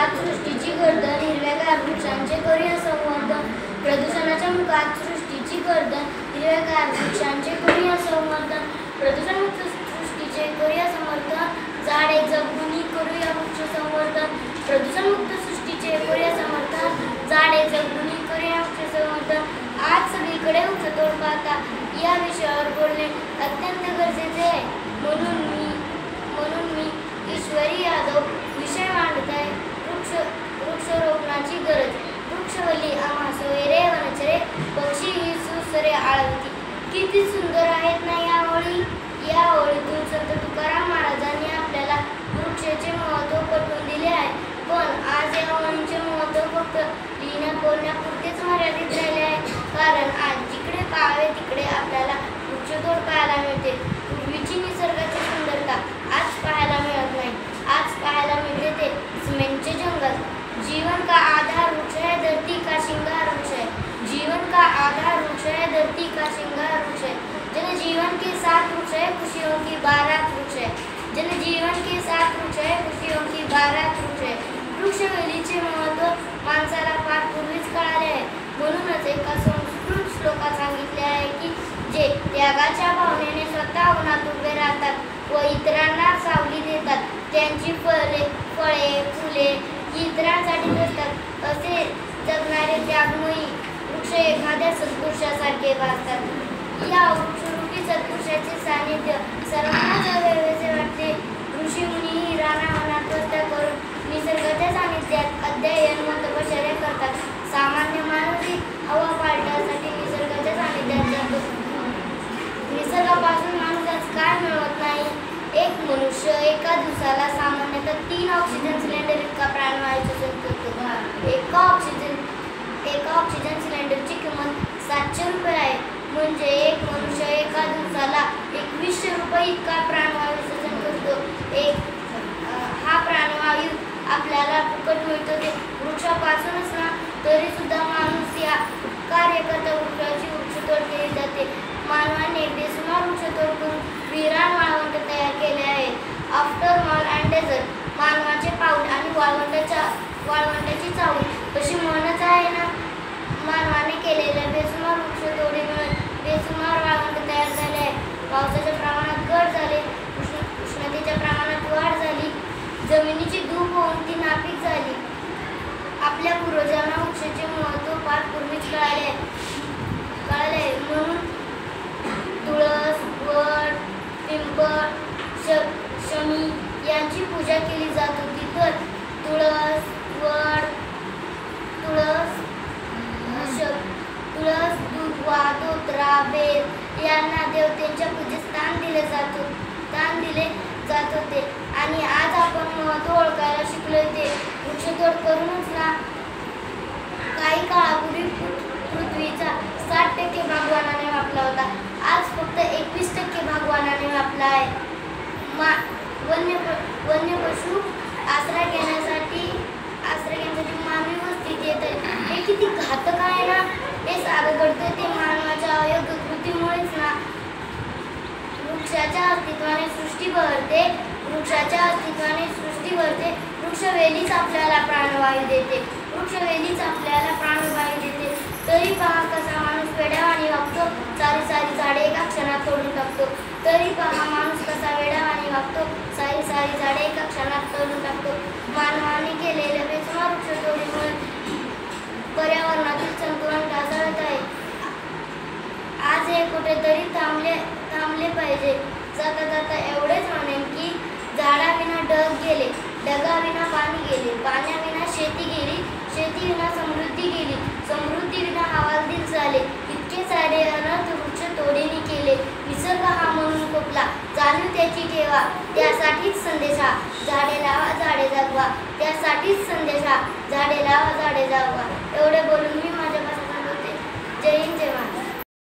मुखात सृष्टीची गर्दन, हिरव्यागार वृक्षांचे करूया संवर्धन. प्रदूषणाच्या मुखात सृष्टीची गर्दन, हिरव्यागार वृक्षांचे करूया संवर्धन. प्रदूषणमुक्त सृष्टीचे करूया समर्थन, झाडे जगवून करूया वृक्ष संवर्धन. प्रदूषणमुक्त सृष्टीचे करूया समर्थन, झाडे जगवून करूया वृक्ष संवर्धन. आज सगळीकडे वृक्षतोड पाहता या विषयावर बोलणे अत्यंत गरजेचे आहे. म्हणून मी ईश्वरी यादव विषय मांडत आहे. वृक्षारोपणाची गरज. वृक्षवल्ली आम्हा सोयरे वनचरे, पक्षी ही सुसरे आळवती. किती सुंदर आहेत ना या ओळी. या ओळीतून संत तुकाराम महाराजांनी आपल्याला वृक्षाचे महत्त्व पटवून दिले आहे. पण आज या ओळींचे महत्त्व फक्त लिहिण्या बोलण्यापुरतेच मर्यादित राहिले आहे. कारण आज जिकडे पाहावे तिकडे आपल्याला वृक्षतोड पाहायला मिळते. पूर्वीची निसर्गाची सुंदरता आज पाहायला मिळत नाही. आज पाहायला मिळते ते सिमेंटचे जंगल. जीवन का आधार वृक्ष है, धरती का श्रृंगार वृक्ष है. जीवन का आधार वृक्ष है, धरती का श्रृंगार वृक्ष है. जनजीवन के साथ वृक्ष है, खुशियों की बारात वृक्ष है. जनजीवन के साथ वृक्ष है, खुशियों की बारात वृक्ष है. वृक्षवेलीचे महत्त्व माणसाला फार पूर्वीच कळाले आहे. म्हणूनच एका संस्कृत श्लोकात सांगितले आहे की जे त्यागाच्या भावनेने स्वतः उन्हात उभे राहतात व इतरांना सावली देतात, त्यांची फळे फुले इतरांसाठी असतात. असे जगणारे त्यागमयी वृक्ष एखाद्या सत्पुरुषासारखे भासतात. या वृक्षरूपी सत्पुरुषाचे सानिध्य सर्वांनाच हवेसे वाटते. ऋषीमुनीही रानावनात वस्त्या करून निसर्गाच्या सानिध्यात अध्ययन व तपश्चर्या करतात. सामान्य माणूसही हवा पालटासाठी निसर्गाच्या सानिध्यात जातो. निसर्गापासून माणूस काय मिळवत नाही. एक मनुष्य एका दिवसाला सामान्यतः 3 ऑक्सिजन सिलेंडर इतका प्राणवायू शोषण करतो. एका ऑक्सिजन सिलेंडरची किंमत 700 रुपये आहे. म्हणजे एक मनुष्य एका दिवसाला 2100 रुपये इतका प्राणवायू शोषण करतो. हा प्राणवायू आपल्याला फुकट मिळतो ते वृक्षापासूनच ना. तरी सुद्धा माणूस या कार्यकर्ता वृक्षाची वृक्षतोड केली जाते. मानवाने बेसुमार वृक्षतोड करून विरान वाळवंट तयार केले आहे. आफ्टर मॉल अँड डेझर्ट, मानवाचे पाऊल आणि वाळवंटाची चाहूल अशी म्हणच आहे ना. मानवाने केलेल्या बेसुमार वृक्षतोडीमुळे बेसुमार वाळवंट तयार झाले आहे. पावसाच्या प्रमाणात घट झाली, उष्णतेच्या प्रमाणात वाढ झाली, जमिनीची धूप होऊन ती नापीक झाली. आपल्या पूर्वजांना वृक्षाचे महत्त्व फार पूर्वीच कळाले. म्हणून तुळस, वड, पिंपळ, शमी यांची पूजा केली जात होती. तर तुळस, दुर्वा, धोत्रा, बेल यांना देवतेच्या पूजेत स्थान दिले जात होते. आणि आज आपण महत्त्व ओळखायला शिकलोय ते वृक्षतोड करूनच ना. काही काळापूर्वी पृथ्वीचा 60% भाग वनाने व्यापला होता. आज फक्त 21% भाग वनाने व्यापला आहे. वन्य पशु आश्रय घेण्यासाठी मानवी वस्तीत येत आहे. हे किती घातक आहे ना. हे सारं घडतंय ते मानवाच्या अयोग्य कृतीमुळेच ना. वृक्षाच्या अस्तित्वाने सृष्टी बहरते. वृक्षवेलीच आपल्याला प्राणवायू देते. तरी पहा कसा माणूस वेड्यावानी वागतो. सारी झाडे एका क्षणात तोडून टाकतो. मानवाने केलेल्या बेसुमार वृक्षतोडीमुळे पर्यावरणातील संतुलन ढासळत आहे. आज हे कुठेतरी थांबले पाहिजे. जाता एवढेच म्हणेन की झाडाविना ढग गेले, ढगाविना पाणी गेले, पाण्याविना शेती गेली, शेतीविना समृद्धी गेली, समृद्धीविना हवालदिल झाले. इतके सारे अनर्थ वृक्षतोडीने केले. निसर्ग हा म्हणून कोपला, जाणीव त्याची ठेवा. त्यासाठीच संदेश हा, झाडे लावा झाडे जगवा. त्यासाठीच संदेश हा, झाडे लावा झाडे जगवा. एवढे बोलून मी माझ्या भाषणात होते. जय हिंद, जय महाराष्ट्र.